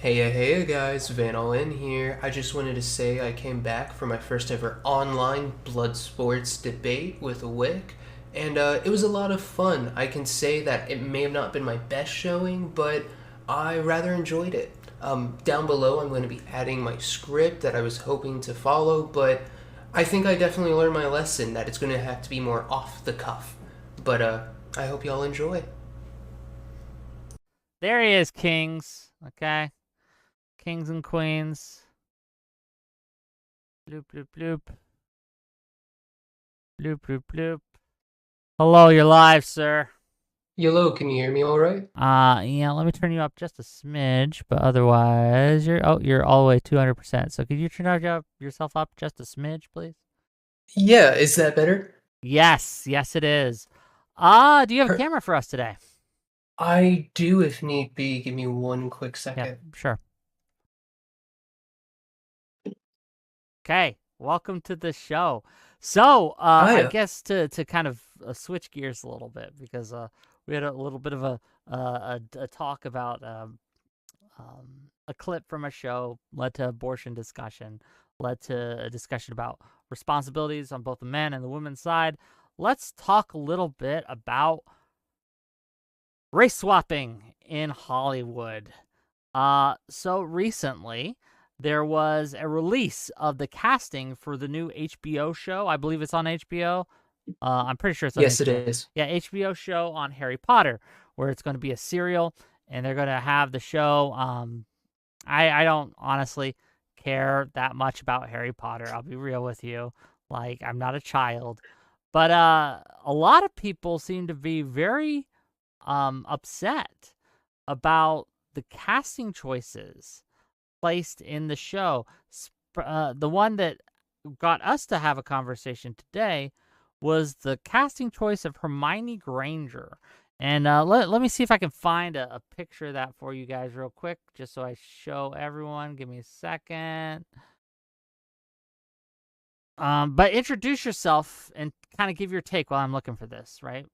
Hey guys, Van All In here. I just wanted to say I came back for my first ever online bloodsports debate with a Wick, and it was a lot of fun. I can say that it may have not been my best showing, but I rather enjoyed it. Down below, I'm going to be adding my script that I was hoping to follow, but I think I definitely learned my lesson that it's going to have to be more off the cuff. But I hope y'all enjoy. There he is, kings. Okay. Kings and queens. Bloop, bloop, bloop. Bloop, bloop, bloop. Hello, you're live, sir. Yellow, can you hear me all right? Yeah, let me turn you up just a smidge, but otherwise, you're all the way 200%. So could you turn yourself up just a smidge, please? Yeah, is that better? Yes, it is. Do you have a camera for us today? I do if need be. Give me one quick Yeah, second. sure. Okay, welcome to the show. So, I Hiya. guess to kind of switch gears a little bit because we had a little bit of a talk about a clip from a show led to abortion discussion, led to a discussion about responsibilities on both the men and the women's side. Let's talk a little bit about race swapping in Hollywood. So recently, there was a release of the casting for the new HBO show. I believe it's on HBO. I'm pretty sure it's on Yes, it HBO. is. Yeah, HBO show on Harry Potter, where it's going to be a serial, and they're going to have the show. I don't honestly care that much about Harry Potter. I'll be real with you. Like, I'm not a child, but a lot of people seem to be very upset about the casting choices placed in the show. The one that got us to have a conversation today was the casting choice of Hermione Granger. And let me see if I can find a picture of that for you guys real quick, just so I show everyone. Give me a second. But introduce yourself and kind of give your take while I'm looking for this, right?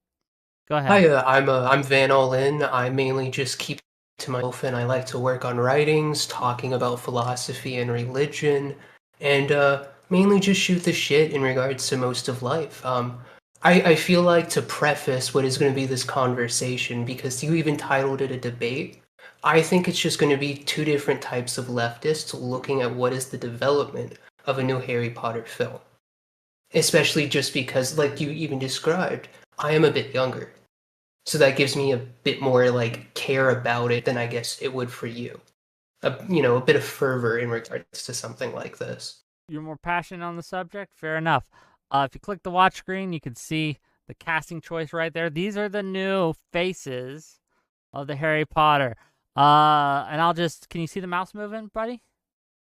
Go ahead. Hiya, I'm Van All In. I mainly just keep to myself and I like to work on writings, talking about philosophy and religion, and mainly just shoot the shit in regards to most of life. I feel like to preface what is going to be this conversation, because you even titled it a debate, I think it's just going to be two different types of leftists looking at what is the development of a new Harry Potter film. Especially just because, like you even described, I am a bit younger. So that gives me a bit more like care about it than I guess it would for you. A bit of fervor in regards to something like this. You're more passionate on the subject? Fair enough. If you click the watch screen, you can see the casting choice right there. These are the new faces of the Harry Potter. And can you see the mouse moving, buddy?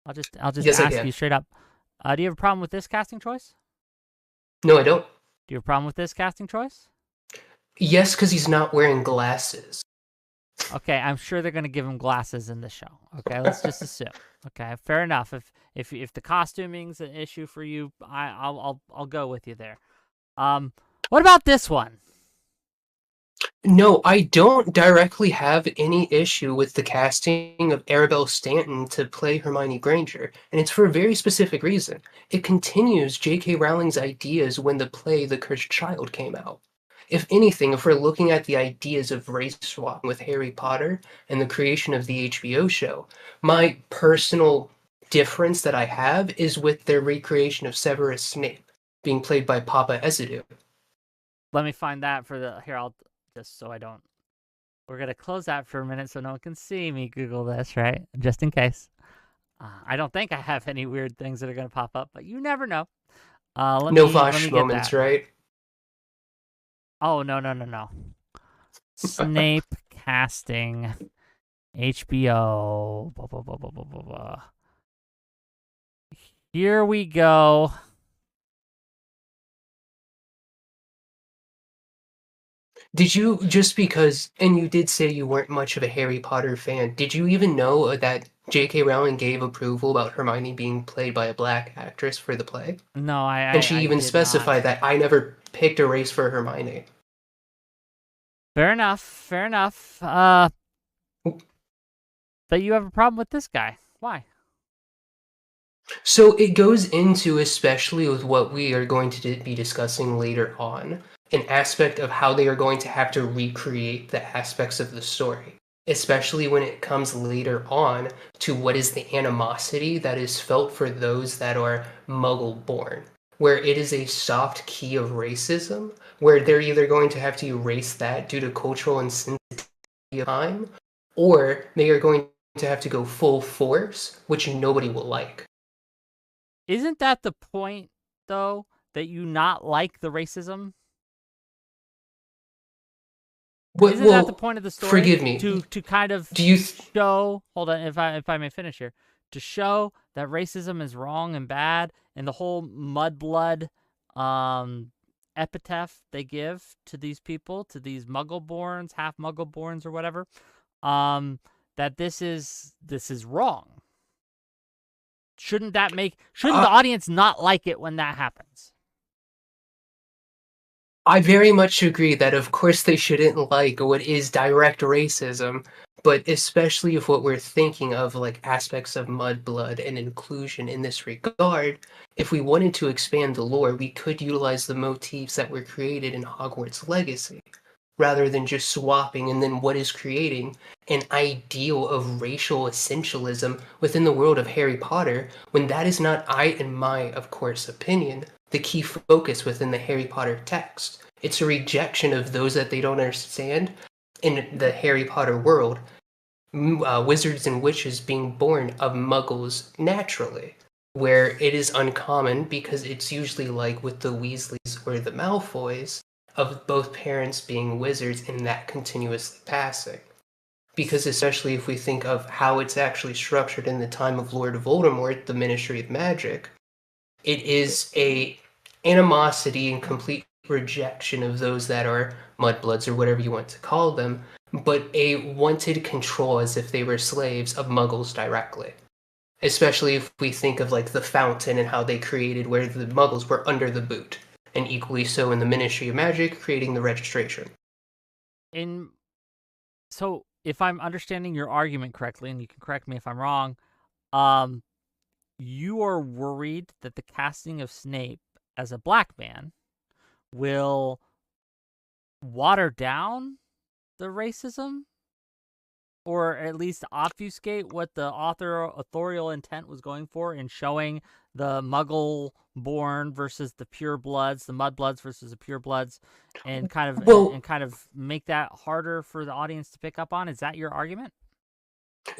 I'll just Yes, I ask can. you straight up. Do you have a problem with this casting choice? No, I don't. Do you have a problem with this casting choice? Yes, because he's not wearing glasses. Okay, I'm sure they're gonna give him glasses in the show. Okay, let's just assume. Okay, fair enough. If the costuming's an issue for you, I'll go with you there. What about this one? No, I don't directly have any issue with the casting of Arabelle Stanton to play Hermione Granger, and it's for a very specific reason. It continues J.K. Rowling's ideas when the play The Cursed Child came out. If anything, if we're looking at the ideas of race swapping with Harry Potter and the creation of the HBO show, my personal difference that I have is with their recreation of Severus Snape being played by Papa Ezidue. Let me find that for the here. I'll just so I don't. We're gonna close that for a minute so no one can see me Google this, right? Just in case. I don't think I have any weird things that are gonna pop up, but you never know. No Let me Vosh get moments, that. right? Oh no. Snape casting HBO. Blah, blah, blah, blah, blah, blah, blah. Here we go. Did you, just because, and you did say you weren't much of a Harry Potter fan, did you even know that J.K. Rowling gave approval about Hermione being played by a black actress for the play? No, I, And I, she I even did not. specified that I never picked a race for Hermione. Fair enough. Fair enough. But you have a problem with this guy. Why? So it goes into, especially with what we are going to be discussing later on, an aspect of how they are going to have to recreate the aspects of the story, especially when it comes later on to what is the animosity that is felt for those that are Muggle born, where it is a soft key of racism, where they're either going to have to erase that due to cultural insensitivity of time, or they are going to have to go full force, which nobody will like. Isn't that the point, though, that you not like the racism? Isn't that the Well, point of the story? forgive me. To kind of Do you? show, hold on, if I may finish here, to show that racism is wrong and bad, and the whole mudblood epitaph they give to these people, to these Muggle-borns, half Muggle-borns or whatever, that this is wrong. Shouldn't the Uh, audience not like it when that happens? I very much agree that, of course, they shouldn't like what is direct racism, but especially if what we're thinking of, like aspects of mudblood and inclusion in this regard, if we wanted to expand the lore, we could utilize the motifs that were created in Hogwarts Legacy, rather than just swapping and then what is creating an ideal of racial essentialism within the world of Harry Potter, when that is not, in my, of course, opinion, the key focus within the Harry Potter text. It's a rejection of those that they don't understand in the Harry Potter world, wizards and witches being born of muggles naturally, where it is uncommon because it's usually like with the Weasleys or the Malfoys, of both parents being wizards and that continuously passing. Because especially if we think of how it's actually structured in the time of Lord Voldemort, the Ministry of Magic, it is a animosity and complete rejection of those that are mudbloods or whatever you want to call them, but a wanted control as if they were slaves of muggles directly. Especially if we think of like the fountain and how they created where the muggles were under the boot, and equally so in the Ministry of Magic creating the registration. In So if I'm understanding your argument correctly, and you can correct me if I'm wrong, um, you are worried that the casting of Snape as a black man will water down the racism, or at least obfuscate what the authorial intent was going for in showing the Muggle-born versus the purebloods, the mudbloods versus the purebloods, and Well, kind of make that harder for the audience to pick up on. Is that your argument?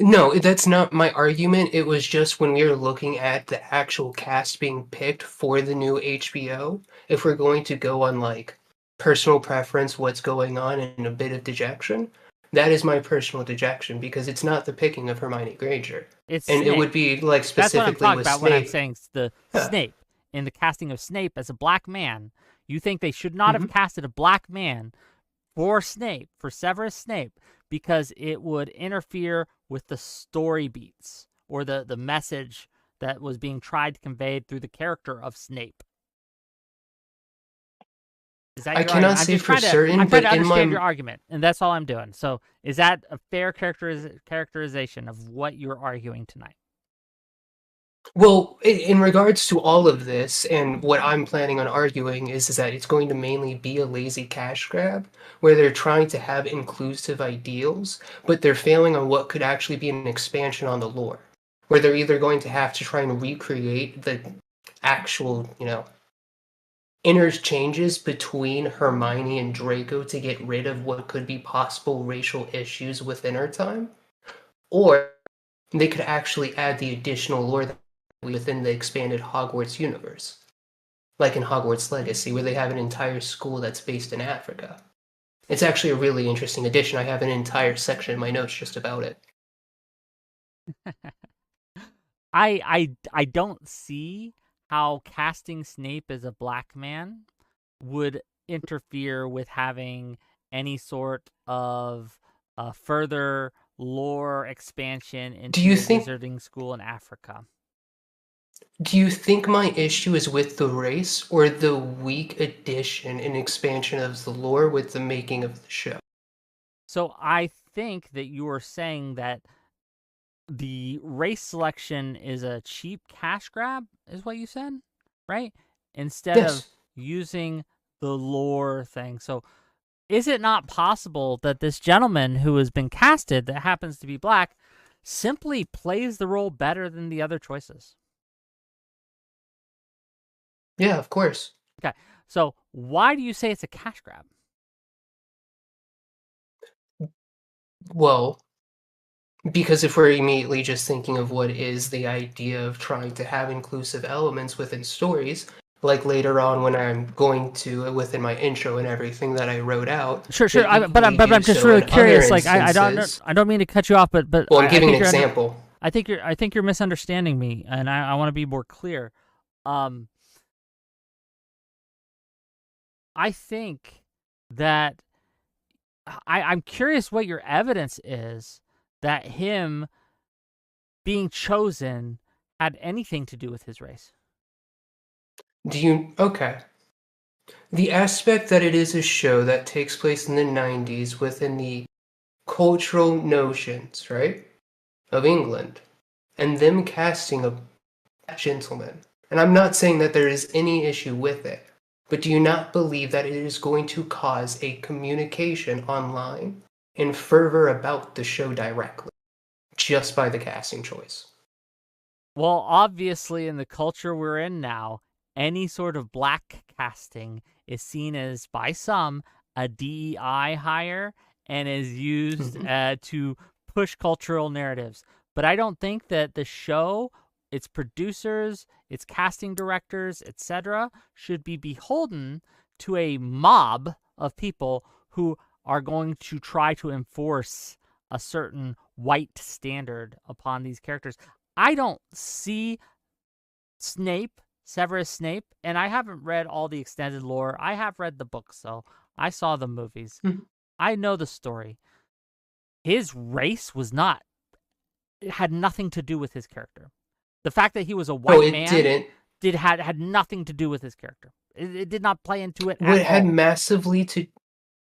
no, that's not my argument. It was just when we were looking at the actual cast being picked for the new HBO, if we're going to go on like personal preference, what's going on, and a bit of dejection, that is my personal dejection because it's not the picking of Hermione Granger. It's And it Snape. would be like That's what I'm specifically talking with about when I'm Snape. saying the Yeah. Snape, in the casting of Snape as a black man. You think they should not have hmm casted a black man for Snape, for Severus Snape, because it would interfere with the story beats or the message that was being tried to convey through the character of Snape. Is that I your argument? cannot say for I'm certain, trying but to in understand my your argument, and that's all I'm doing. So, is that a fair characterization of what you're arguing tonight? well, in regards to all of this, and what I'm planning on arguing is that it's going to mainly be a lazy cash grab, where they're trying to have inclusive ideals, but they're failing on what could actually be an expansion on the lore, where they're either going to have to try and recreate the actual, interchanges between Hermione and Draco to get rid of what could be possible racial issues within our time, or they could actually add the additional lore that within the expanded Hogwarts universe, like in Hogwarts Legacy, where they have an entire school that's based in Africa. It's actually a really interesting addition. I have an entire section in my notes just about it. I don't see how casting Snape as a black man would interfere with having any sort of further lore expansion Do into you a think wizarding school in Africa. do you think my issue is with the race or the weak addition and expansion of the lore with the making of the show? So I think that you are saying that the race selection is a cheap cash grab, is what you said, right? Instead of Yes. using the lore thing. So is it not possible that this gentleman who has been casted that happens to be black simply plays the role better than the other choices? Yeah, of course. Okay. So why do you say it's a cash grab? Well, because if we're immediately just thinking of what is the idea of trying to have inclusive elements within stories, like later on when I'm going to, within my intro and everything that I wrote out, Sure, sure. they equally But do I'm just so really in other curious. Like instances. I don't mean to cut you off, but Well, I'm I giving an think example. I think you're misunderstanding me, and I want to be more clear. Um, I think that I'm curious what your evidence is that him being chosen had anything to do with his race. Do you. Okay. The aspect that it is a show that takes place in the 90s within the cultural notions, right, of England, and them casting a gentleman. And I'm not saying that there is any issue with it, but do you not believe that it is going to cause a communication online and fervor about the show directly, just by the casting choice? Well, obviously, in the culture we're in now, any sort of black casting is seen as, by some, a DEI hire and is used Mhm. to push cultural narratives. But I don't think that the show, its producers, its casting directors, etc., should be beholden to a mob of people who are going to try to enforce a certain white standard upon these characters. I don't see Snape, Severus Snape, and I haven't read all the extended lore. I have read the books, so I saw the movies. Mhm. I know the story. His race was not, it had nothing to do with his character. The fact that he was a No, white it man didn't. had nothing to do with his character. It did not play into it at What had all. massively to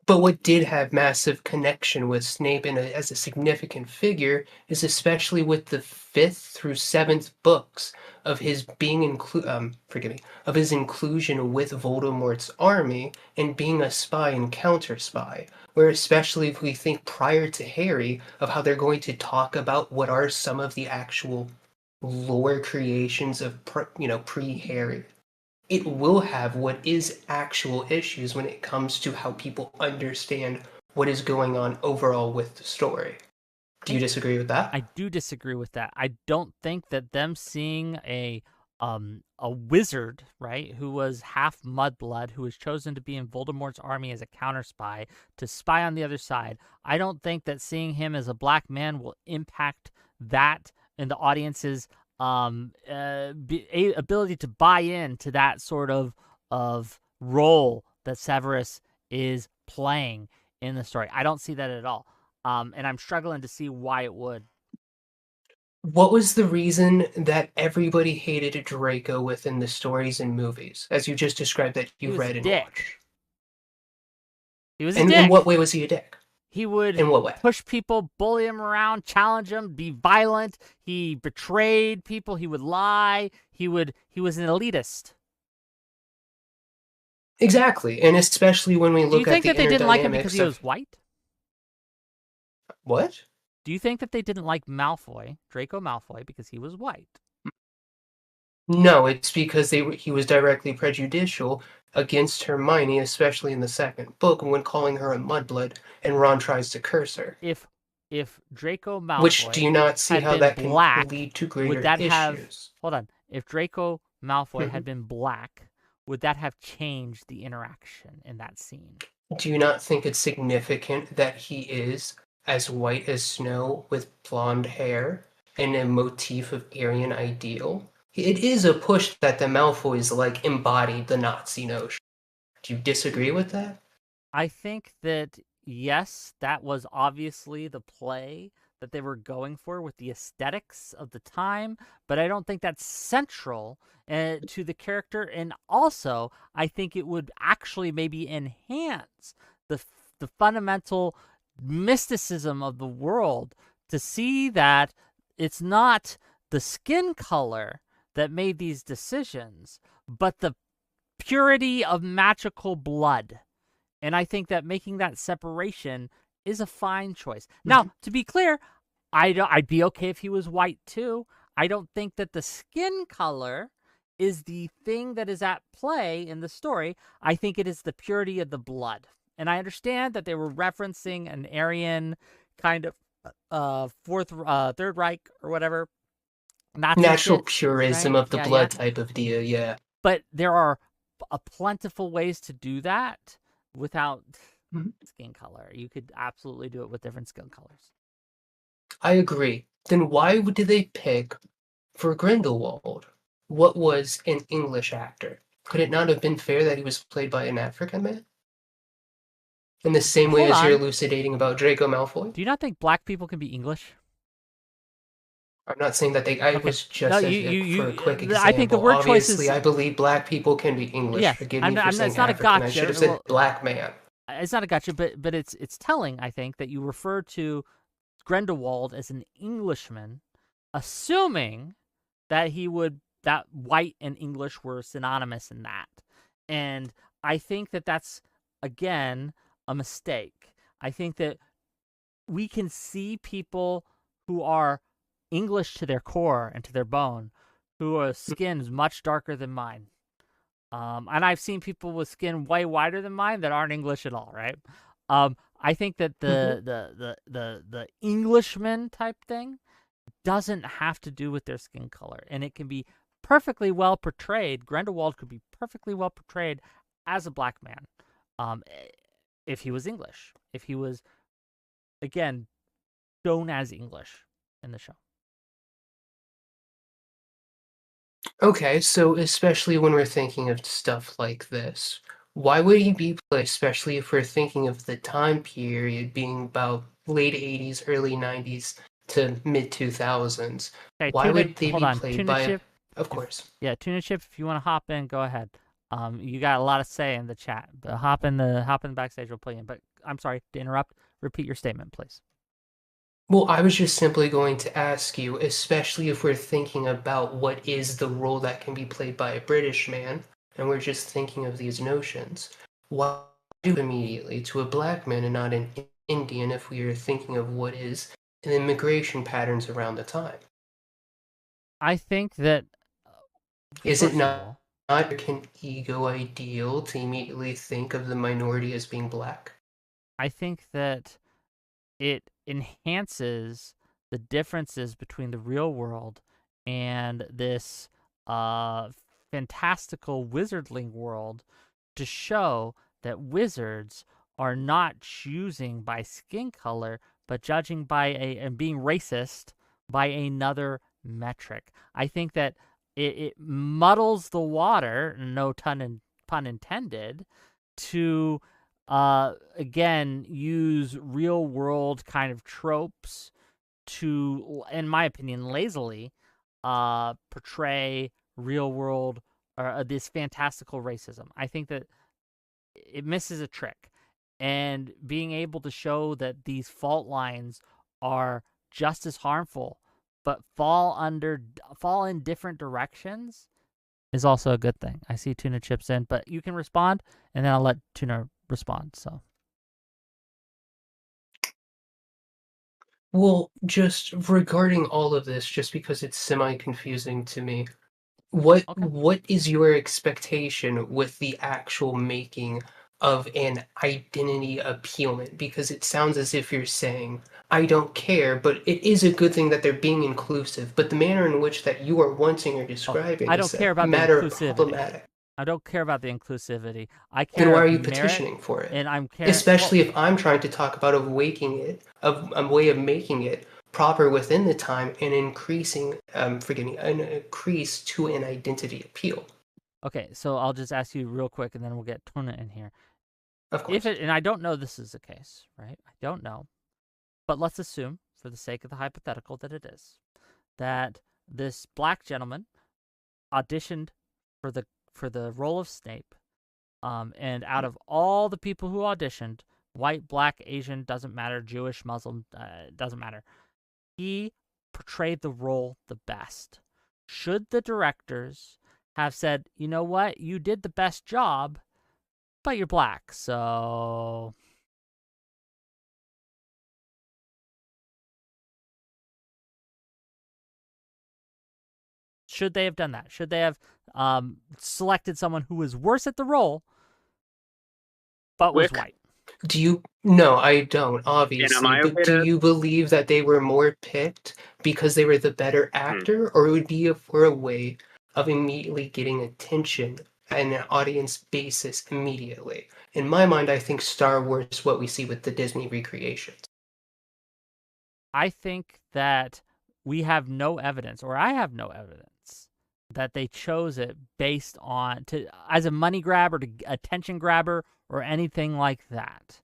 But what did have massive connection with Snape as a significant figure is especially with the 5th through 7th books of his being forgive me, of his inclusion with Voldemort's army and being a spy and counter spy. Where especially if we think prior to Harry of how they're going to talk about what are some of the actual lore creations of pre-Harry, it will have what is actual issues when it comes to how people understand what is going on overall with the story. Do you disagree with I that? do disagree with that. I don't think that them seeing a wizard, right, who was half mudblood, who was chosen to be in Voldemort's army as a counter spy to spy on the other side. I don't think that seeing him as a black man will impact that in the audience's ability to buy into that sort of role that Severus is playing in the story. I don't see that at all. And I'm struggling to see why it would. What was the reason that everybody hated Draco within the stories and movies, as you just described that He you've was a read and dick. watched? He was a And in what dick. way was he a dick? He would In what way? push people, bully them around, challenge them, be violent. He betrayed people. He would lie. He was an elitist. Exactly, and especially when we Do you look at think the that they inner didn't like him because dynamics he of was white? what? Do you think that they didn't like Malfoy, Draco Malfoy, because he was white? No, it's because he was directly prejudicial against Hermione, especially in the second book when calling her a mudblood and Ron tries to curse her. If Draco Which do Malfoy you not see had how been that can black, lead to would greater that have issues? hold on? If Draco Malfoy had Mhm. been black, would that have changed the interaction in that scene? Do you not think it's significant that he is as white as snow with blonde hair and a motif of Aryan ideal? It is a push that the Malfoys like embodied the Nazi notion. Do you disagree with that? I think that yes, that was obviously the play that they were going for with the aesthetics of the time, but I don't think that's central to the character. And also, I think it would actually maybe enhance the fundamental mysticism of the world to see that it's not the skin color that made these decisions, but the purity of magical blood. And I think that making that separation is a fine choice. Now, Mhm. to be clear, I'd be okay if he was white too. I don't think that the skin color is the thing that is at play in the story. I think it is the purity of the blood. And I understand that they were referencing an Aryan kind of Third Reich or whatever Nazi Natural shit, purism right? of the Yeah, yeah. blood type of deal, yeah. But there are a plentiful ways to do that without Mhm. skin color. You could absolutely do it with different skin colors. I agree. Then why did they pick for Grindelwald? What was an English actor? Could it not have been fair that he was played by an African man? In the same way Hold as you're on. elucidating about Draco Malfoy? Do you not think black people can be English? I'm not saying that they. I Okay. was No, just as for a quick I think the example. word choice Obviously, is I believe black people can be English. yes. Forgive me for It's saying not a African. I should gotcha. have said Well, black man. it's not a gotcha, but it's telling. I think that you refer to Grindelwald as an Englishman, assuming that that white and English were synonymous in that. And I think that that's again a mistake. I think that we can see people who are English to their core and to their bone, who are skin is much darker than mine. And I've seen people with skin way wider than mine that aren't English at all, right? I think that Mhm. the Englishman type thing doesn't have to do with their skin color, and it can be perfectly well portrayed. Grindelwald could be perfectly well portrayed as a black man, um, if he was English, if he was again shown as English in the show. Okay, so especially when we're thinking of stuff like this, why would he be played, especially if we're thinking of the time period being about late 80s, early 90s to mid 2000s? Okay, Why would they hold be on, played tuna by, chip. of If course. yeah, tuna chip. If you want to hop in, go ahead. You got a lot of say in the chat. But hop in the backstage. We'll play in. But I'm sorry to interrupt. Repeat your statement, please. Well, I was just simply going to ask you, especially if we're thinking about what is the role that can be played by a British man, and we're just thinking of these notions, why do immediately to a black man and not an Indian if we are thinking of what is an immigration patterns around the time? I think that Is it first of not, all, not an ego ideal to immediately think of the minority as being black? I think that it enhances the differences between the real world and this uh fantastical wizardling world to show that wizards are not choosing by skin color but judging by and being racist by another metric. I think that it muddles the water, no pun intended, to again use real world kind of tropes to, in my opinion, lazily portray real world or this fantastical racism. I think that it misses a trick, and being able to show that these fault lines are just as harmful but fall in different directions is also a good thing. I see Tuna Chips in, but you can respond, and then I'll let Tuna respond. So Well, just regarding all of this, just because it's semi-confusing to me, what okay. what is your expectation with the actual making of an identity appealment? Because it sounds as if you're saying, I don't care, but it is a good thing that they're being inclusive, but the manner in which that you are wanting or Oh, describing I is don't a care about the matter of inclusivity. problematic. I don't care about the inclusivity. I Then care why are of you merit, petitioning for it? and I'm care. Especially Well, if I'm trying to talk about of waking it, of a way of making it proper within the time and increasing, forgive me, an increase to an identity appeal. okay. So I'll just ask you real quick, and then we'll get Tuna in here. Of If course. it, and I don't know this is the case, right? I don't know, but let's assume, for the sake of the hypothetical, that it is that this black gentleman auditioned for the role of Snape. And out of all the people who auditioned, white, black, Asian, doesn't matter, Jewish, Muslim, doesn't matter. He portrayed the role the best? Should the directors have said, you know what, you did the best job, but you're black, so should they have done that? Should they have selected someone who was worse at the role, but was white? Do you? No, I don't, And am obviously. I But okay do to? you believe that they were more picked because they were the better actor, or it would be for a way of immediately getting attention and an audience basis immediately? In my mind, I think Star Wars is what we see with the Disney recreations. I think that we have no evidence, or I have no evidence, that they chose it based on as a money grab or to attention grabber or anything like that.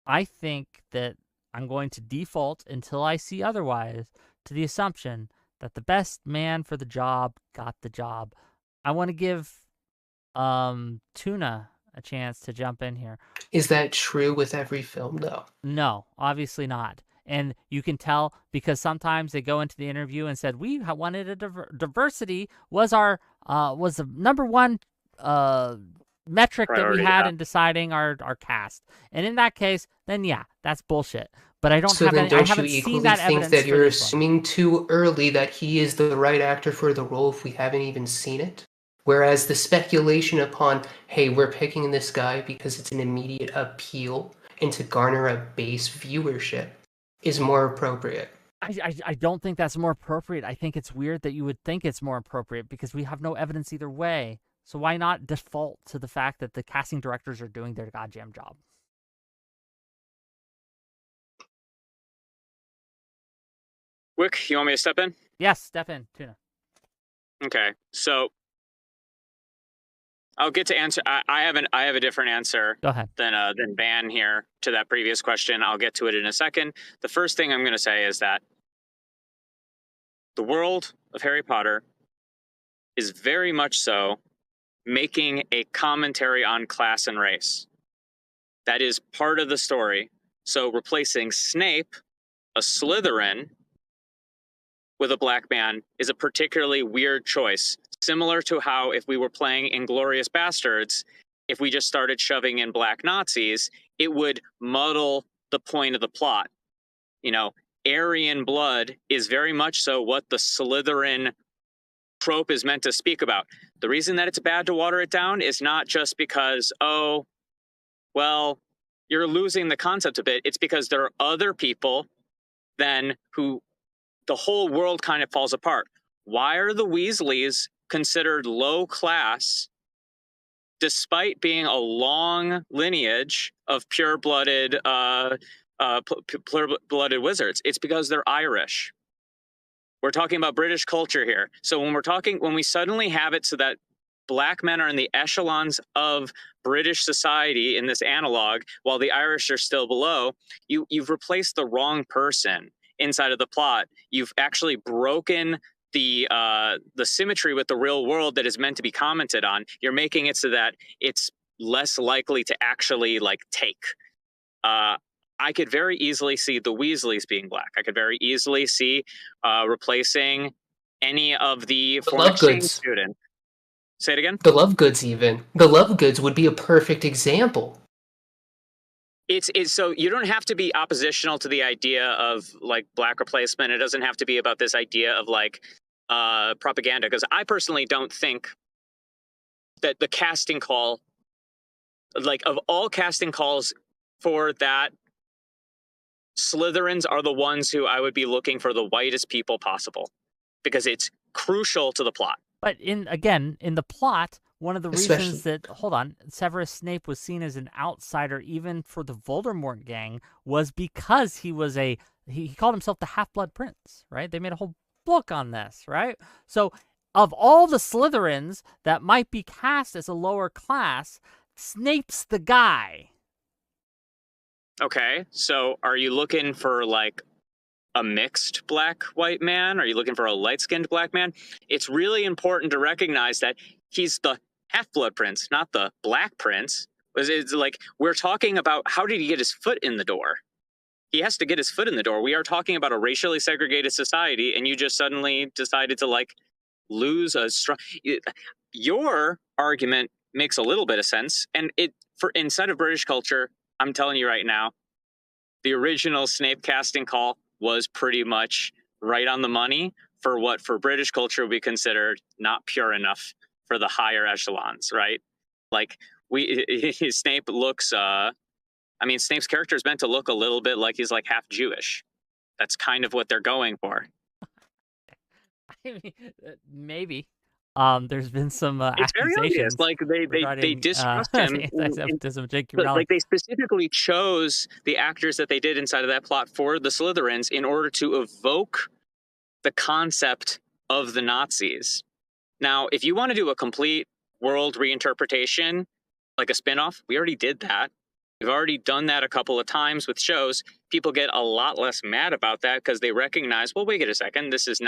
I think that I'm going to default until I see otherwise to the assumption that the best man for the job got the job. I want to give Tuna a chance to jump in here. Is that true with every film, though? No, obviously not. And you can tell because sometimes they go into the interview and said we wanted a diversity was the number one metric Priority, that we had yeah. in deciding our cast. And in that case, then yeah, that's bullshit. But I don't So have then any, I don't you haven't seen equally that think evidence that for you're this one. assuming too early that he is the right actor for the role if we haven't even seen it? Whereas the speculation upon, hey, we're picking this guy because it's an immediate appeal and to garner a base viewership is more appropriate. I don't think that's more appropriate. I think it's weird that you would think it's more appropriate because we have no evidence either way. So why not default to the fact that the casting directors are doing their goddamn job? Wick, you want me to step in? Yes, step in, Tuna. Okay, so I'll get to answer. I have a different answer Go ahead. than Van here to that previous question. I'll get to it in a second. The first thing I'm going to say is that the world of Harry Potter is very much so making a commentary on class and race. That is part of the story. So replacing Snape, a Slytherin, with a black man is a particularly weird choice. Similar to how if we were playing Inglourious Bastards, if we just started shoving in black Nazis, it would muddle the point of the plot. You know, Aryan blood is very much so what the Slytherin trope is meant to speak about. The reason that it's bad to water it down is not just because, oh, well, you're losing the concept a bit. It's because there are other people then who the whole world kind of falls apart. Why are the Weasleys considered low class despite being a long lineage of pure-blooded wizards? It's because they're Irish. We're talking about British culture here. So when we suddenly have it so that black men are in the echelons of British society in this analog, while the Irish are still below, you've replaced the wrong person inside of the plot. You've actually broken the symmetry with the real world that is meant to be commented on. You're making it so that it's less likely to actually take. I could very easily see the Weasleys being black. I could very easily see replacing any of the foreign exchange students. Say it again? The Lovegoods even. The Lovegoods would be a perfect example. It's so you don't have to be oppositional to the idea of black replacement. It doesn't have to be about this idea of propaganda, because I personally don't think that the casting call, of all casting calls for that, Slytherins are the ones who I would be looking for the whitest people possible, because it's crucial to the plot. But in the plot, one of the reasons that Severus Snape was seen as an outsider even for the Voldemort gang was because he was he called himself the Half-Blood Prince, right? They made a whole book on this, right? So of all the Slytherins that might be cast as a lower class, Snape's the guy. Okay, so are you looking for a mixed black-white man? Are you looking for a light-skinned black man? It's really important to recognize that he's the Half-Blood Prince, not the Black Prince. It's we're talking about how did he get his foot in the door? he has to get his foot in the door. We are talking about a racially segregated society, and you just suddenly decided to like lose a strong. Your argument makes a little bit of sense, and inside of British culture, I'm telling you right now, the original Snape casting call was pretty much right on the money for what for British culture would be considered not pure enough for the higher echelons, right? Like Snape looks. I mean, Snape's character is meant to look a little bit like he's like half Jewish. That's kind of what they're going for. I mean, maybe. There's been some It's very obvious. accusations Like they distrust him. anti-Semitism. J.K. But, Rowling. like they specifically chose the actors that they did inside of that plot for the Slytherins in order to evoke the concept of the Nazis. Now, if you want to do a complete world reinterpretation, like a spin-off, we already did that. We've already done that a couple of times with shows. People get a lot less mad about that because they recognize, well, wait a second, this is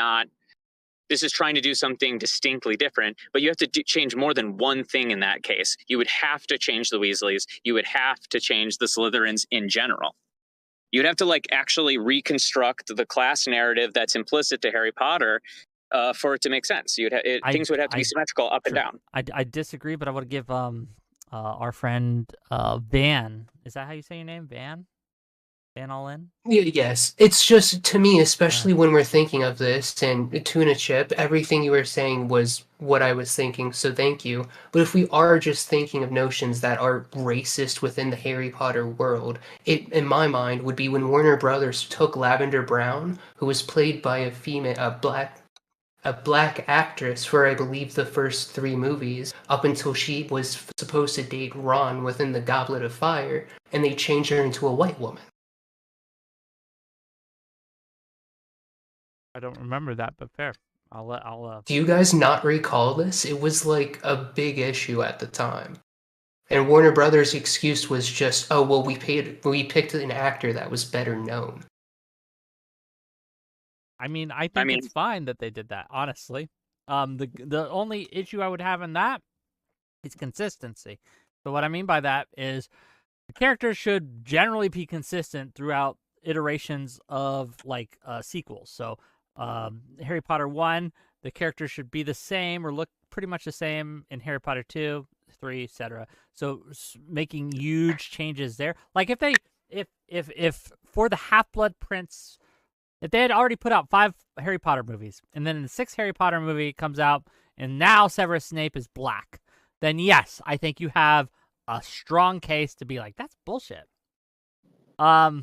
trying to do something distinctly different, but you have to change more than one thing in that case. You would have to change the Weasleys. You would have to change the Slytherins in general. You'd have to like actually reconstruct the class narrative that's implicit to Harry Potter for it to make sense. Things would have to be symmetrical up and down. I disagree, but I want to give our friend Van. Is that how you say your name, Van? Van all in? Yeah, yes. It's just, to me, especially when we're thinking of this, and Tuna Chip, everything you were saying was what I was thinking, so thank you. But if we are just thinking of notions that are racist within the Harry Potter world, it, in my mind, would be when Warner Brothers took Lavender Brown, who was played by a black actress for, I believe, the first 3 movies, up until she was supposed to date Ron within the Goblet of Fire, and they changed her into a white woman. I don't remember that, but fair. I'll. Do you guys not recall this? It was like a big issue at the time. And Warner Brothers' excuse was just, oh, well, we picked an actor that was better known. I mean, I think it's fine that they did that, honestly. The only issue I would have in that is consistency. So what I mean by that is the characters should generally be consistent throughout iterations of like sequels. So Harry Potter 1, the characters should be the same or look pretty much the same in Harry Potter 2, 3, etc. So making huge changes there. Like if for the Half-Blood Prince, if they had already put out 5 Harry Potter movies, and then the 6th Harry Potter movie comes out, and now Severus Snape is black, then yes, I think you have a strong case to be like, that's bullshit. I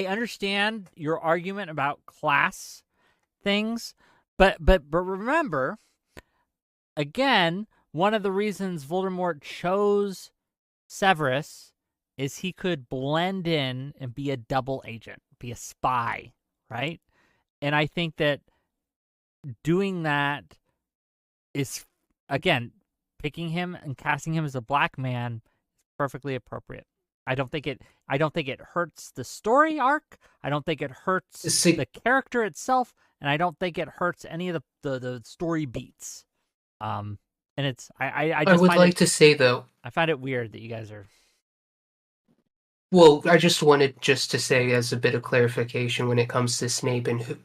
understand your argument about class things, but remember, again, one of the reasons Voldemort chose Severus is he could blend in and be a double agent, be a spy, right? And I think that doing that is, again, picking him and casting him as a black man is perfectly appropriate. I don't think it hurts the story arc. I don't think it hurts the character itself, and I don't think it hurts any of the story beats. And it's I would like to say though, I find it weird that you guys are. Well, I just wanted to say as a bit of clarification when it comes to Snape and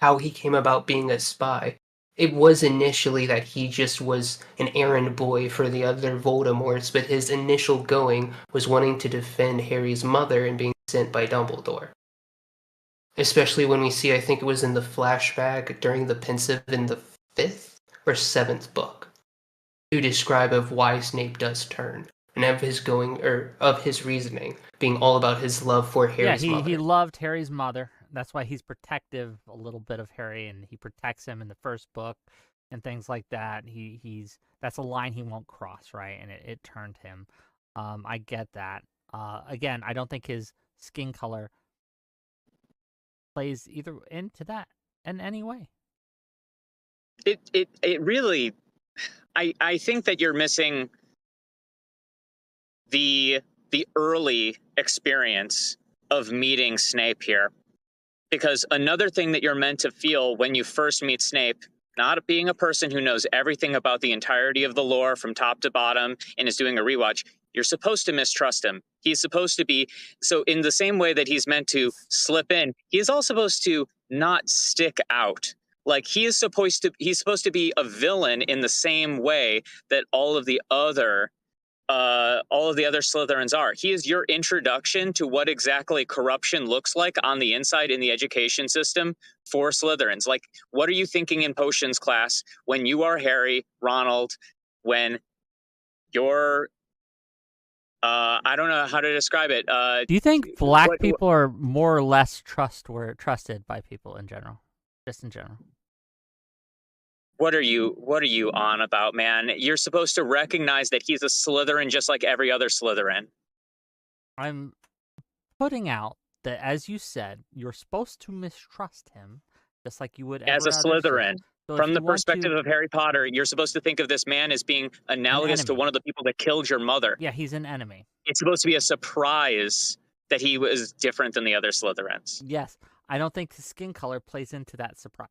how he came about being a spy. It was initially that he just was an errand boy for the other Voldemorts, but his initial going was wanting to defend Harry's mother and being sent by Dumbledore. Especially when we see, I think it was in the flashback during the pensive in the 5th or 7th book, to describe of why Snape does turn, and of his reasoning being all about his love for Harry's mother. He loved Harry's mother. That's why he's protective a little bit of Harry, and he protects him in the first book and things like that. That's a line he won't cross, right? And it turned him. I get that. Again, I don't think his skin color plays either into that in any way. It really, I think that you're missing the early experience of meeting Snape here. Because another thing that you're meant to feel when you first meet Snape, not being a person who knows everything about the entirety of the lore from top to bottom and is doing a rewatch, You're supposed to mistrust him. He's supposed to be, so in the same way that he's meant to slip in, he is all supposed to not stick out. Like he's supposed to be a villain in the same way that all of the other Slytherins are. He is your introduction to what exactly corruption looks like on the inside in the education system for Slytherins. Like, what are you thinking in potions class when you are Harry, Ronald, when you're I don't know how to describe it. Do you think black people are more or less trusted by people in general? Just in general. What are you on about, man? You're supposed to recognize that he's a Slytherin just like every other Slytherin. I'm putting out that, as you said, you're supposed to mistrust him just like you would as a Slytherin. So from the perspective of Harry Potter, you're supposed to think of this man as being analogous to one of the people that killed your mother. Yeah, he's an enemy. It's supposed to be a surprise that he was different than the other Slytherins. Yes. I don't think his skin color plays into that surprise.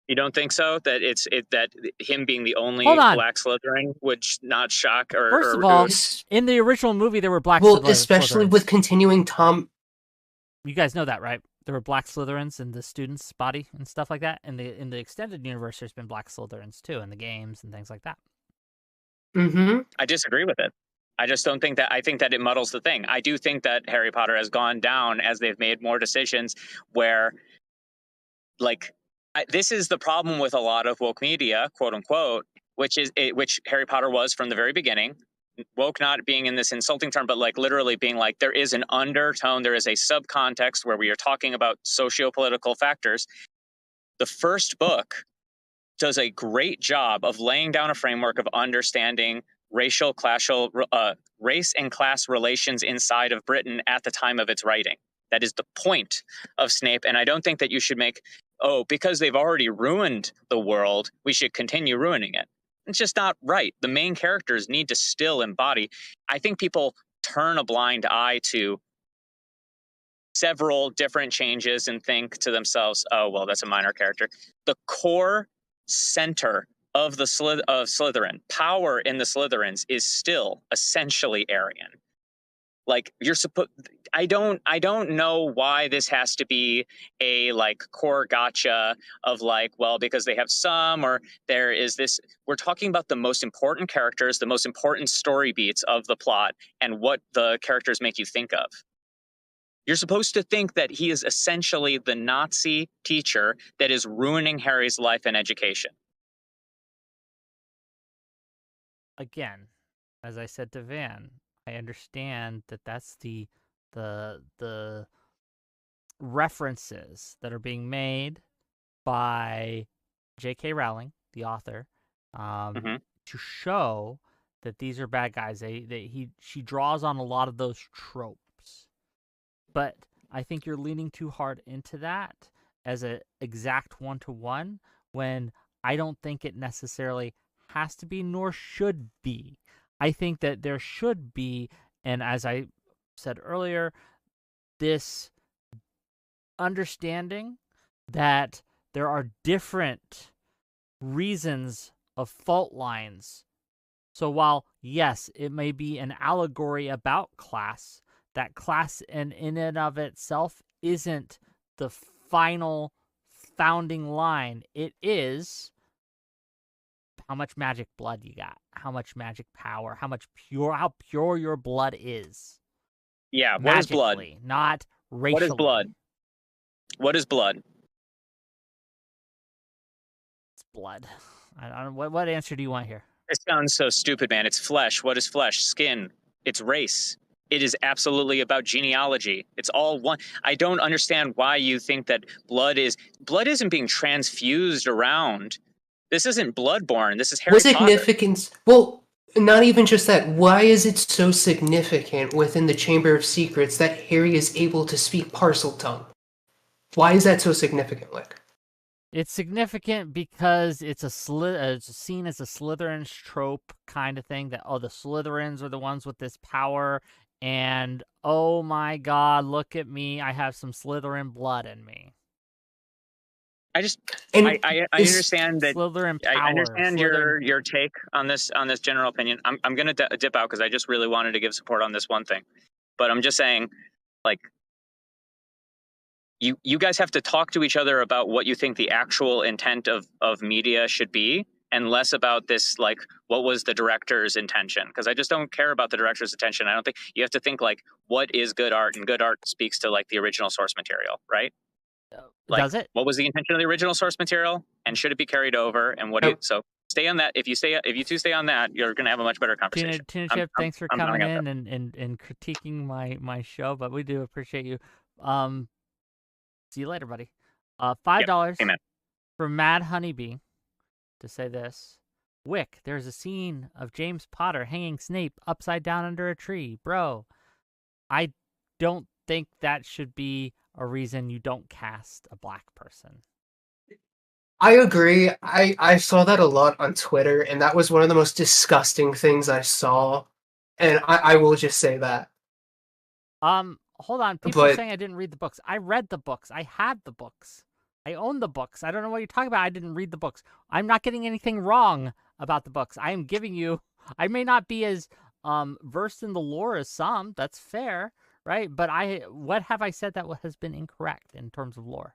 You don't think so? That that him being the only black Slytherin would not shock or... First of all, in the original movie, there were black Slytherins. Well, especially with continuing Tom... You guys know that, right? There were black Slytherins in the student's body and stuff like that. In the extended universe, there's been black Slytherins too in the games and things like that. Mm-hmm. I disagree with it. I just don't think that. I think that it muddles the thing. I do think that Harry Potter has gone down as they've made more decisions where, like, this is the problem with a lot of woke media, quote unquote, which Harry Potter was from the very beginning. Woke not being in this insulting term, but like literally being like there is an undertone, there is a subcontext where we are talking about socio-political factors. The first book does a great job of laying down a framework of understanding race and class relations inside of Britain at the time of its writing. That is the point of Snape, and I don't think that you should make, because they've already ruined the world, we should continue ruining it. It's just not right. The main characters need to still embody. I think people turn a blind eye to several different changes and think to themselves, oh, well, that's a minor character. The core center of the Slytherin, power in the Slytherins, is still essentially Aryan. Like, you're supposed... I don't know why this has to be a like core gotcha of like, well, because they have some, or there is this. We're talking about the most important characters, the most important story beats of the plot, and what the characters make you think of. You're supposed to think that he is essentially the Nazi teacher that is ruining Harry's life and education. Again, as I said to Van, I understand that that's the references that are being made by J.K. Rowling, the author, to show that these are bad guys. She draws on a lot of those tropes, but I think you're leaning too hard into that as an exact one-to-one when I don't think it necessarily has to be nor should be. I think that there should be, and as I said earlier, this understanding that there are different reasons of fault lines. So while, yes, it may be an allegory about class, that class in and of itself isn't the final founding line. It is how much magic blood you got, how much magic power, how pure your blood is. Yeah, what is blood? Not racially. What is blood? What is blood? It's blood. I don't. What answer do you want here? It sounds so stupid, man. It's flesh. What is flesh? Skin. It's race. It is absolutely about genealogy. It's all one. I don't understand why you think that blood isn't being transfused around. This isn't Bloodborne. This is Harry Potter. Significance? Well, not even just that. Why is it so significant within the Chamber of Secrets that Harry is able to speak Parseltongue? Why is that so significant, Lick? It's significant because it's seen as a Slytherin's trope kind of thing, that, the Slytherins are the ones with this power, and, oh my god, look at me, I have some Slytherin blood in me. And I this, understand that. Slytherin power. I understand Slytherin. your take on this general opinion. I'm gonna dip out because I just really wanted to give support on this one thing, but I'm just saying, like, you guys have to talk to each other about what you think the actual intent of media should be, and less about this, like, what was the director's intention, because I just don't care about the director's intention. I don't think you have to think, like, what is good art, and good art speaks to, like, the original source material, right? Like, Does it? what was the intention of the original source material, and should it be carried over, and what do you, so stay on that. If you two stay on that, you're gonna have a much better conversation. TunaChip, thanks for coming in and critiquing my show, but we do appreciate you. See you later, buddy. $5 Amen. for Mad Honeybee to say this. Wick, there's a scene of James Potter hanging Snape upside down under a tree. Bro, I don't think that should be a reason you don't cast a black person. I agree. I saw that a lot on Twitter, and that was one of the most disgusting things I saw. And I will just say that. Hold on. People are But saying I didn't read the books. I read the books. I had the books. I own the books. I don't know what you're talking about. I didn't read the books. I'm not getting anything wrong about the books. I am giving you... I may not be as versed in the lore as some. That's fair, right? But what have I said that has been incorrect in terms of lore?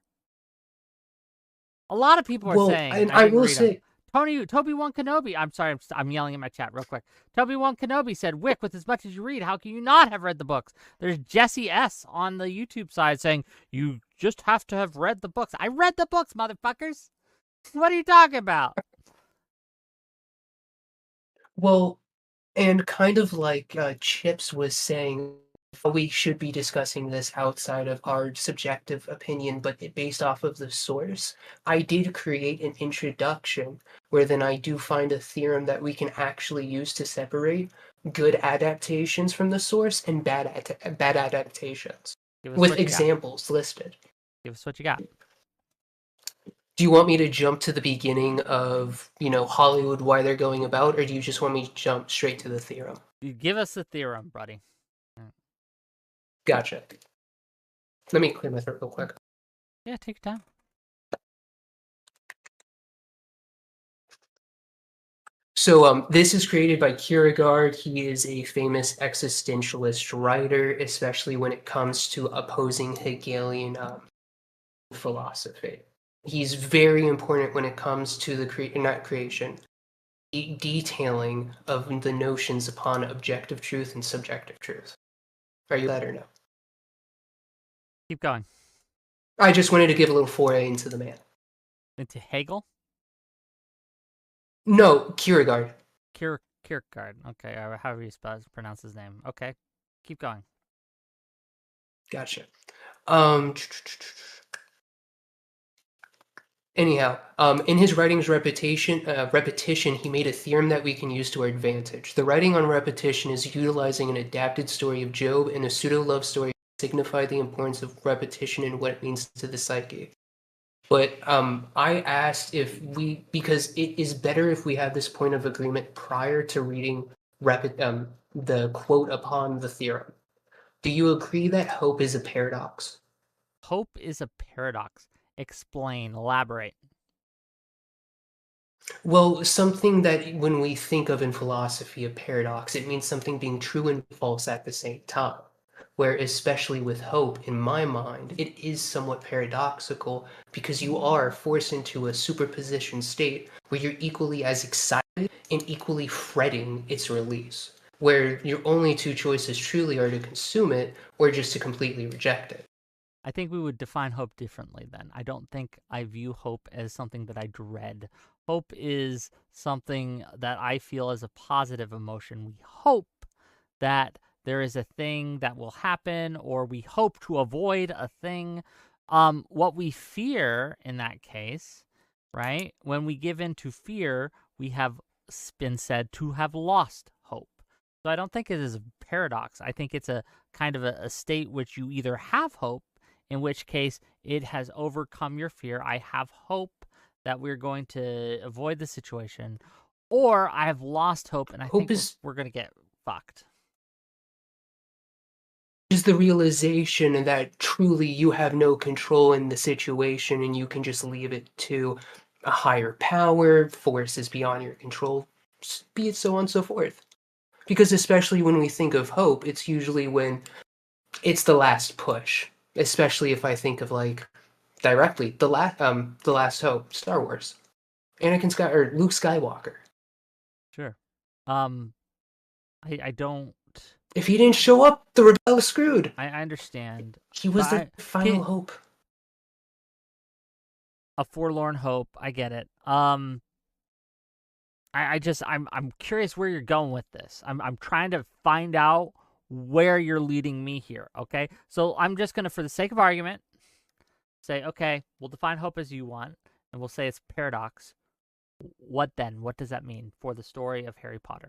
A lot of people are saying... and I will say... Toby-Wan Kenobi. I'm sorry, I'm yelling at my chat real quick. Toby-Wan Kenobi said, Wick, with as much as you read, how can you not have read the books? There's Jesse S. on the YouTube side saying, you just have to have read the books. I read the books, motherfuckers. What are you talking about? Well, and kind of like Chips was saying, we should be discussing this outside of our subjective opinion, but based off of the source. I did create an introduction where then I do find a theorem that we can actually use to separate good adaptations from the source and bad adaptations, with examples listed. Give us what you got. Do you want me to jump to the beginning of, Hollywood, why they're going about, or do you just want me to jump straight to the theorem? You give us the theorem, buddy. Gotcha. Let me clear my throat real quick. Yeah, take your time. So this is created by Kierkegaard. He is a famous existentialist writer, especially when it comes to opposing Hegelian philosophy. He's very important when it comes to the detailing of the notions upon objective truth and subjective truth. Are you that or no? Keep going. I just wanted to give a little foray into the man. Into Hegel? No, Kierkegaard. Kierkegaard. Okay, however you pronounce his name. Okay, keep going. Gotcha. Anyhow, in his writings repetition, he made a theorem that we can use to our advantage. The writing on repetition is utilizing an adapted story of Job and a pseudo-love story to signify the importance of repetition and what it means to the psyche. But I asked because it is better if we have this point of agreement prior to reading the quote upon the theorem. Do you agree that hope is a paradox? Hope is a paradox. Explain, elaborate. Well, something that when we think of in philosophy a paradox, it means something being true and false at the same time. Where, especially with hope, in my mind, it is somewhat paradoxical because you are forced into a superposition state where you're equally as excited and equally fretting its release, where your only two choices truly are to consume it or just to completely reject it. I think we would define hope differently then. I don't think I view hope as something that I dread. Hope is something that I feel as a positive emotion. We hope that there is a thing that will happen, or we hope to avoid a thing. What we fear in that case, right? When we give in to fear, we have been said to have lost hope. So I don't think it is a paradox. I think it's a kind of a state which you either have hope, in which case it has overcome your fear. I have hope that we're going to avoid the situation, or I have lost hope and I think we're going to get fucked. is the realization that truly you have no control in the situation and you can just leave it to a higher power, forces beyond your control, be it so on and so forth. Because especially when we think of hope, it's usually when it's the last push. Especially if I think of like directly the last hope, Star Wars, or Luke Skywalker. Sure. I don't. If he didn't show up, the rebel was screwed. I understand. He was But the final hope. A forlorn hope. I get it. I'm curious where you're going with this. I'm trying to find out where you're leading me here. Okay, so I'm just gonna, for the sake of argument, say, okay, we'll define hope as you want, and we'll say it's paradox. What then? What does that mean for the story of Harry Potter?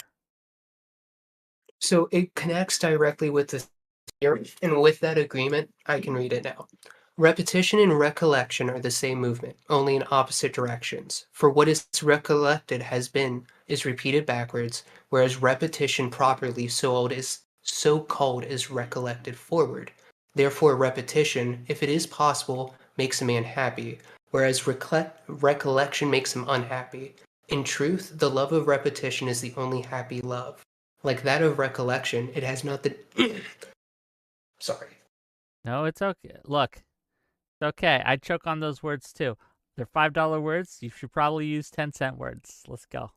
So it connects directly with the theory, and with that agreement, I can read it now. Repetition and recollection are the same movement, only in opposite directions. For what is recollected is repeated backwards, whereas repetition properly so called is recollected forward. Therefore, repetition, if it is possible, makes a man happy, whereas recollection makes him unhappy. In truth, the love of repetition is the only happy love. Like that of recollection, it has not the. Sorry. No, it's okay. Look, it's okay. I choke on those words too. They're $5 words. You should probably use 10-cent words. Let's go.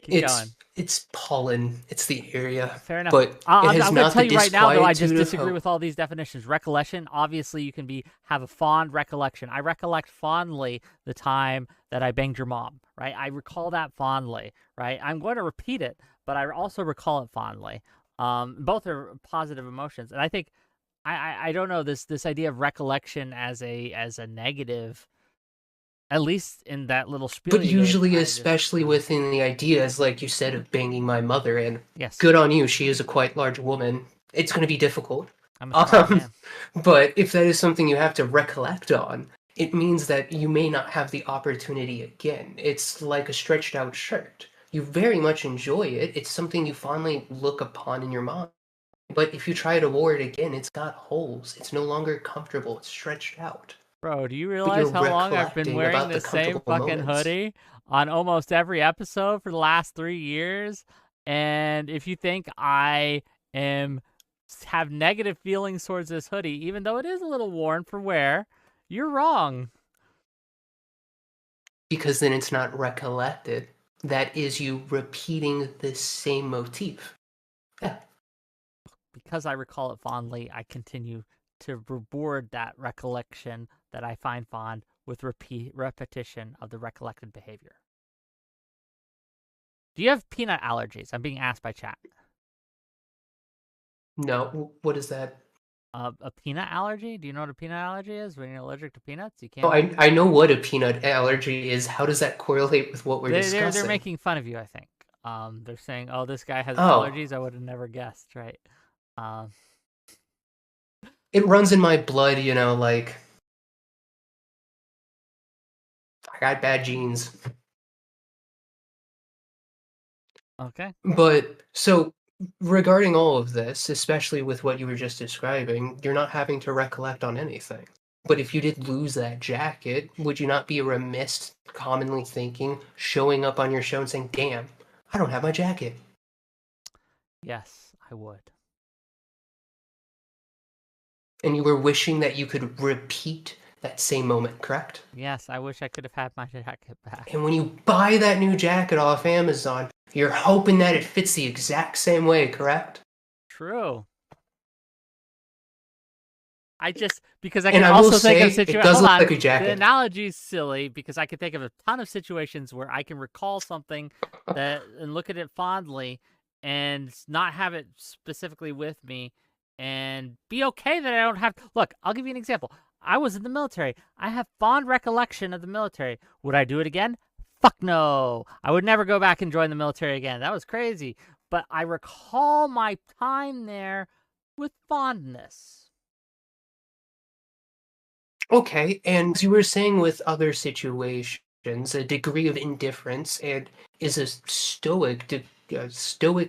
Keep going. It's pollen. It's the area. Fair enough. But I'm going to tell you right now, though, I just disagree with all these definitions. Recollection, obviously, you can have a fond recollection. I recollect fondly the time that I banged your mom, right? I recall that fondly, right? I'm going to repeat it, but I also recall it fondly. Both are positive emotions, and I think I don't know this idea of recollection as a negative. At least in that little spiel. But usually, especially within the ideas, like you said, of banging my mother, and yes, good on you, she is a quite large woman. It's going to be difficult. I'm a strong man. But if that is something you have to recollect on, it means that you may not have the opportunity again. It's like a stretched out shirt. You very much enjoy it. It's something you fondly look upon in your mind. But if you try to wear it again, it's got holes. It's no longer comfortable. It's stretched out. Bro, do you realize how long I've been wearing the same fucking hoodie on almost every episode for the last 3 years? And if you think I have negative feelings towards this hoodie, even though it is a little worn for wear, you're wrong. Because then it's not recollected. That is you repeating the same motif. Yeah. Because I recall it fondly, I continue to reward that recollection that I find fond with repetition of the recollected behavior. Do you have peanut allergies? I'm being asked by chat. No, what is that? A peanut allergy? Do you know what a peanut allergy is? When you're allergic to peanuts, you can't. Oh, I know what a peanut allergy is. How does that correlate with what we're discussing? They're making fun of you, I think. They're saying, "Oh, this guy has allergies." I would have never guessed, right? It runs in my blood, like I got bad genes. Okay. But so regarding all of this, especially with what you were just describing, you're not having to recollect on anything. But if you did lose that jacket, would you not be remiss commonly thinking, showing up on your show and saying, damn, I don't have my jacket? Yes, I would. And you were wishing that you could repeat that same moment, correct? Yes, I wish I could have had my jacket back. And when you buy that new jacket off Amazon, you're hoping that it fits the exact same way, correct? True. Because I can also think of situations. It does look like a jacket. The analogy is silly because I can think of a ton of situations where I can recall something and look at it fondly and not have it specifically with me and be okay that I don't have. Look, I'll give you an example. I was in the military. I have fond recollection of the military. Would I do it again? Fuck no. I would never go back and join the military again. That was crazy. But I recall my time there with fondness. Okay, and as you were saying with other situations, a degree of indifference and is a stoic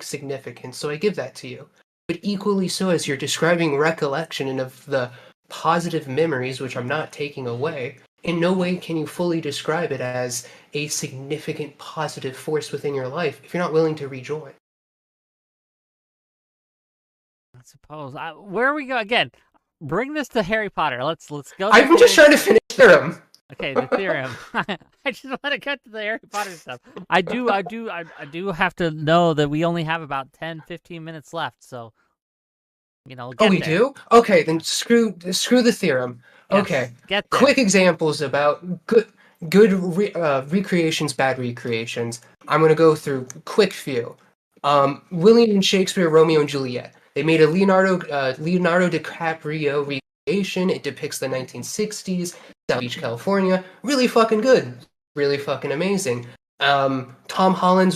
significance, so I give that to you. but equally so as you're describing recollection and of the positive memories, which I'm not taking away, in no way can you fully describe it as a significant positive force within your life if you're not willing to rejoin. I suppose. Where we go again? Bring this to Harry Potter. Let's go. I'm just trying to finish theorem. Okay, the theorem. I just want to get to the Harry Potter stuff. I do have to know that we only have about 10, 15 minutes left, so Oh, we do? Okay, then screw the theorem. Yes, okay, get there. Quick examples about good recreations, bad recreations. I'm gonna go through quick few. William Shakespeare, Romeo and Juliet. They made a Leonardo DiCaprio recreation. It depicts the 1960s, South Beach, California. Really fucking good. Really fucking amazing. Tom Holland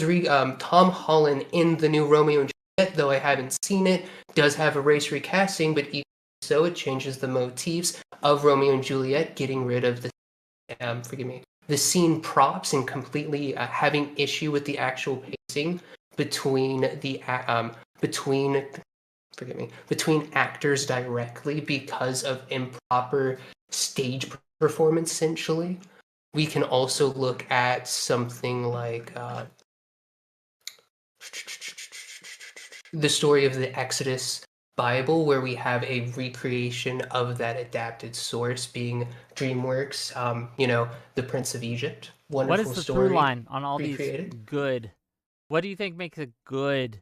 in the new Romeo and Juliet, though I haven't seen it, does have a race recasting, but even so, it changes the motifs of Romeo and Juliet, getting rid of the scene props and completely having issue with the actual pacing between between actors directly because of improper stage performance. Essentially, we can also look at something like the story of the Exodus Bible, where we have a recreation of that adapted source being DreamWorks, The Prince of Egypt. Wonderful What is the story. through line on all recreated. these good? What do you think makes a good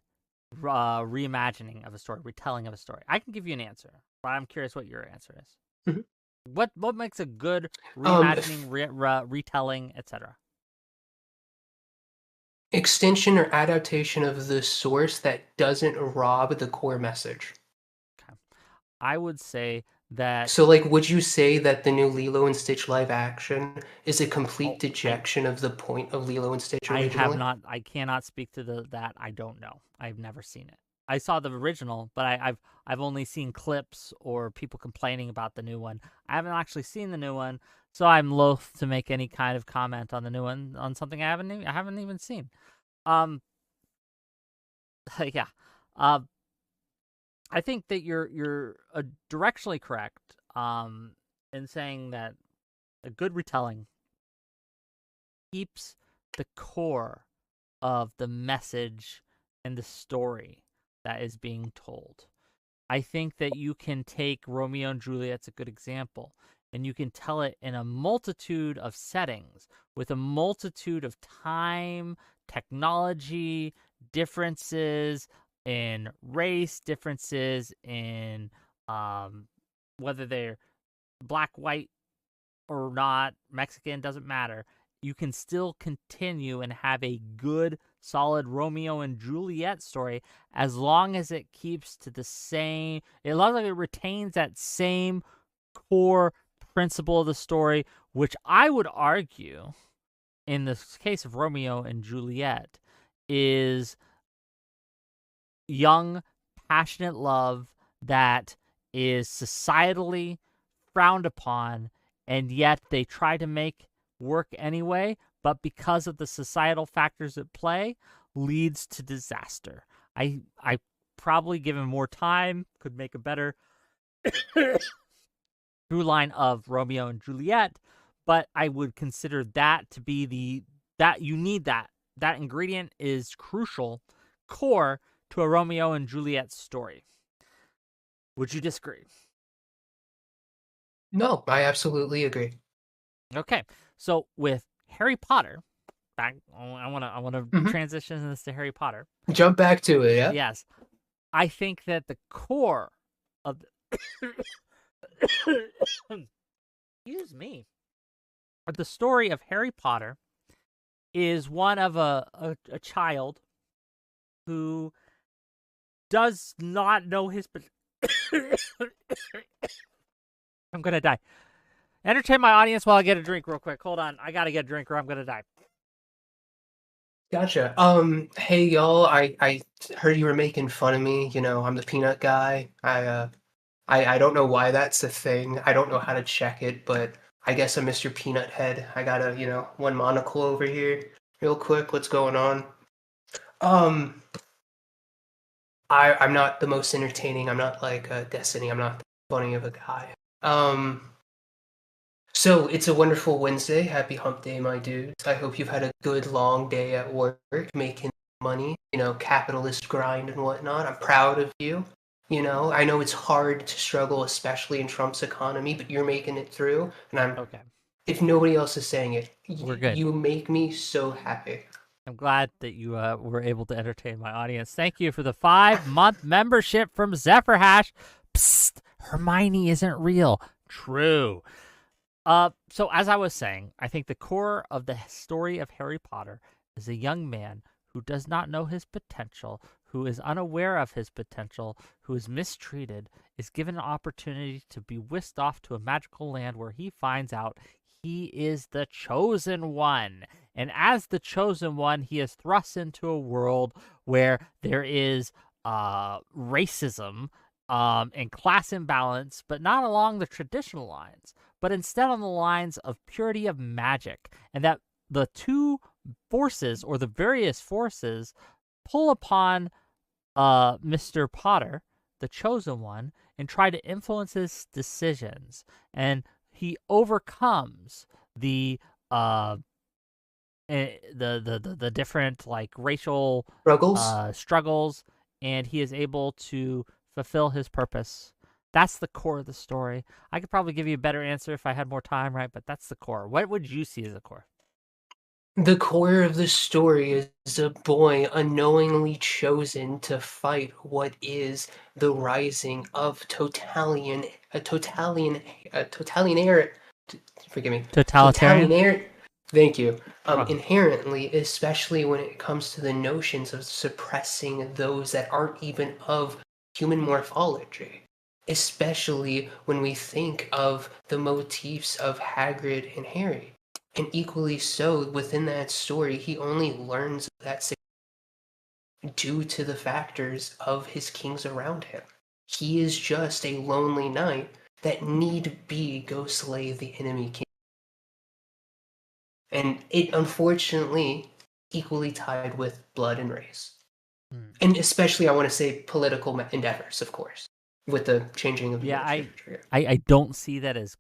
reimagining of a story, retelling of a story? I can give you an answer, but I'm curious what your answer is. Mm-hmm. What makes a good reimagining, retelling, etc.? Extension or adaptation of the source that doesn't rob the core message. Okay. I would say that. So, like, would you say that the new Lilo and Stitch live action is a complete dejection of the point of Lilo and Stitch originally? I cannot speak to that. I don't know. I've never seen it. I saw the original, but I've only seen clips or people complaining about the new one. I haven't actually seen the new one, so I'm loath to make any kind of comment on the new one on something I haven't even seen. Yeah. I think that you're directionally correct in saying that a good retelling keeps the core of the message and the story that is being told. I think that you can take Romeo and Juliet's a good example, and you can tell it in a multitude of settings with a multitude of time, technology, differences in race, differences in whether they're black, white, or not, Mexican, doesn't matter. You can still continue and have a good, solid Romeo and Juliet story as long as it keeps to the same, as long as it retains that same core principle of the story, which I would argue, in the case of Romeo and Juliet, is young, passionate love that is societally frowned upon, and yet they try to make work anyway, but because of the societal factors at play, leads to disaster. I probably, given more time, could make a better through line of Romeo and Juliet, but I would consider that to be that you need that ingredient is crucial, core to a Romeo and Juliet story. Would you disagree? No, I absolutely agree. Okay, so with Harry Potter, I want to transition this to Harry Potter. Jump back to it, yeah? Yes. I think that the core of excuse me. The story of Harry Potter is one of a child who does not know his I'm going to die. Entertain my audience while I get a drink real quick. Hold on. I got to get a drink or I'm going to die. Gotcha. Hey y'all, I heard you were making fun of me. I'm the peanut guy. I don't know why that's a thing. I don't know how to check it, but I guess I'm Mr. Peanut Head. I got a, one monocle over here. Real quick, what's going on? I'm not the most entertaining. I'm not like Destiny. I'm not that funny of a guy. So it's a wonderful Wednesday. Happy hump day, my dudes. I hope you've had a good long day at work making money, capitalist grind and whatnot. I'm proud of you. I know it's hard to struggle, especially in Trump's economy, but you're making it through. And Okay. if nobody else is saying it, We're good. you make me so happy. I'm glad that you were able to entertain my audience. Thank you for the 5-month membership from Zephyrhash. Psst, Hermione isn't real. True. So as I was saying, I think the core of the story of Harry Potter is a young man who does not know his potential, who is unaware of his potential, who is mistreated, is given an opportunity to be whisked off to a magical land where he finds out he is the chosen one. And as the chosen one, he is thrust into a world where there is racism and class imbalance, but not along the traditional lines, but instead on the lines of purity of magic, and that the two forces or the various forces pull upon Mr. Potter, the chosen one, and try to influence his decisions, and he overcomes the different like racial struggles, and he is able to fulfill his purpose. That's the core of the story. I could probably give you a better answer if I had more time, right? But that's the core. What would you see as the core? The core of the story is a boy unknowingly chosen to fight what is the rising of totalitarian, forgive me, Totalitarian? Thank you. Wow. Inherently, especially when it comes to the notions of suppressing those that aren't even of human morphology. Especially when we think of the motifs of Hagrid and Harry. And equally so, within that story, he only learns that due to the factors of his kings around him. He is just a lonely knight that need be go slay the enemy king. And it unfortunately equally tied with blood and race. And especially, I want to say, political endeavors, of course, with the changing of the I don't see that as,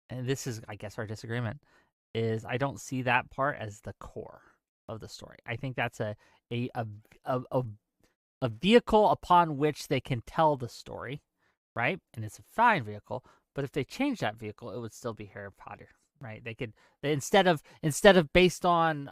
and this is, I guess, our disagreement, is I don't see that part as the core of the story. I think that's a vehicle upon which they can tell the story, right? And it's a fine vehicle, but if they change that vehicle, it would still be Harry Potter, right? Instead of based on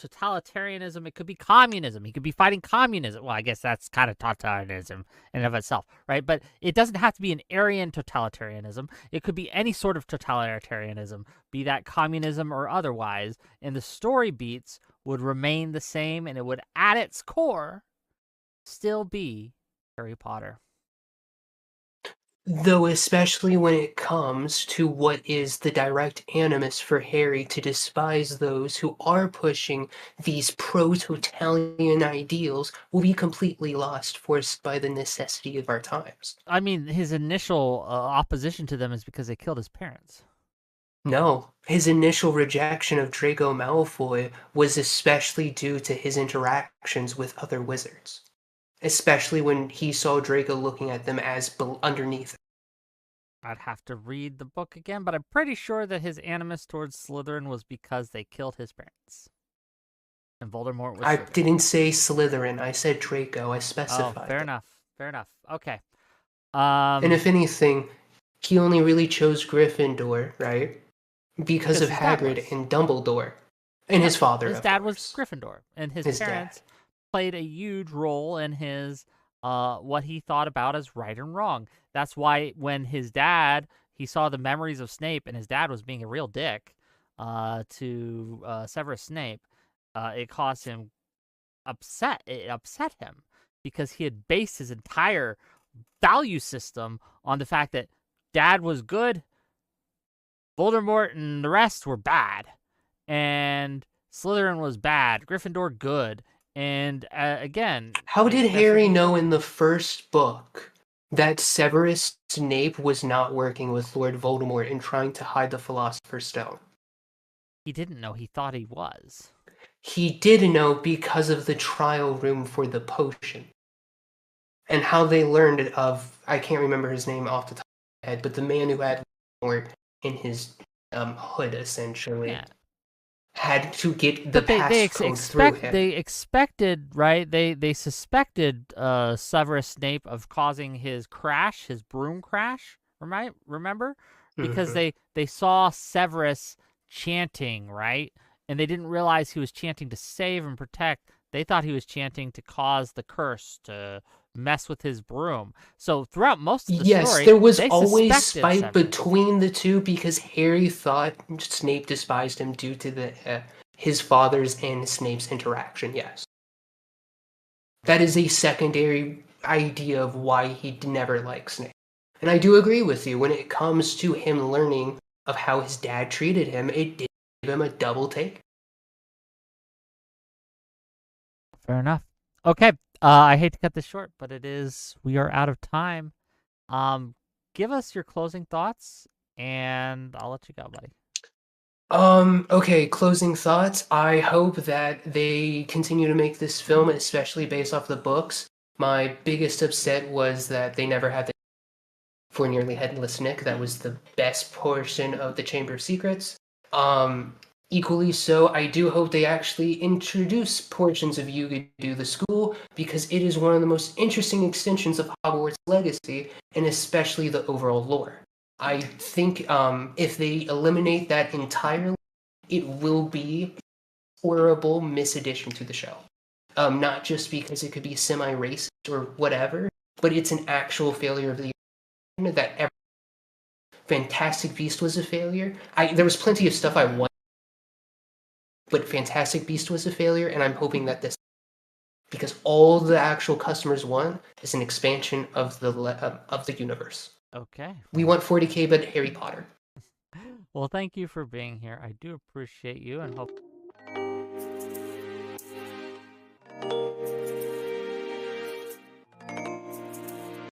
totalitarianism, it could be communism. He could be fighting communism. Well, I guess that's kind of totalitarianism in and of itself, right? But it doesn't have to be an Aryan totalitarianism. It could be any sort of totalitarianism, be that communism or otherwise, and the story beats would remain the same, and it would, at its core, still be Harry Potter. Though especially when it comes to what is the direct animus for Harry to despise those who are pushing these pro-totalitarian ideals will be completely lost, forced by the necessity of our times. I mean, his initial opposition to them is because they killed his parents. No, his initial rejection of Draco Malfoy was especially due to his interactions with other wizards. Especially when he saw Draco looking at them as underneath. I'd have to read the book again, but I'm pretty sure that his animus towards Slytherin was because they killed his parents. And Voldemort was Slytherin. Didn't say Slytherin, I said Draco, I specified. Oh, fair enough. Okay. And if anything, he only really chose Gryffindor, right? Because of Hagrid and Dumbledore. And his father, his dad was Gryffindor, and his parents played a huge role in his what he thought about as right and wrong. That's why when his dad, he saw the memories of Snape, and his dad was being a real dick to Severus Snape, it caused him upset. It upset him because he had based his entire value system on the fact that dad was good, Voldemort and the rest were bad, and Slytherin was bad, Gryffindor good. And again, how did Harry know in the first book that Severus Snape was not working with Lord Voldemort and trying to hide the Philosopher's Stone? He didn't know. He thought he was. He did know because of the trial room for the potion. and how they learned of, I can't remember his name off the top of my head, but the man who had more in his hood essentially. Yeah. Had to get the But they passcode through him. They expected, right? They suspected Severus Snape of causing his broom crash. Remember? Because they saw Severus chanting, right? And they didn't realize he was chanting to save and protect. They thought he was chanting to cause the curse to mess with his broom. So throughout most of the story, there was they always suspected spite Severus. between the two because Harry thought Snape despised him due to his father's and Snape's interaction. Yes, that is a secondary idea of why he never liked Snape. And I do agree with you when it comes to him learning of how his dad treated him. It did give him a double take. Fair enough. Okay. I hate to cut this short, but we are out of time. Give us your closing thoughts, and I'll let you go, buddy. Okay, closing thoughts. I hope that they continue to make this film, especially based off the books. My biggest upset was that they never had the for Nearly Headless Nick. That was the best portion of the Chamber of Secrets. Equally so, I do hope they actually introduce portions of Yuga to the school because it is one of the most interesting extensions of Hogwarts legacy and especially the overall lore. I think if they eliminate that entirely, it will be a horrible misaddition to the show. Not just because it could be semi-racist or whatever, but it's an actual failure of the that Fantastic Beast was a failure. There was plenty of stuff I wanted, but Fantastic Beast was a failure, and I'm hoping that this, because all the actual customers want is an expansion of the universe. Okay. We want 40K, but Harry Potter. Well, thank you for being here. I do appreciate you, and hope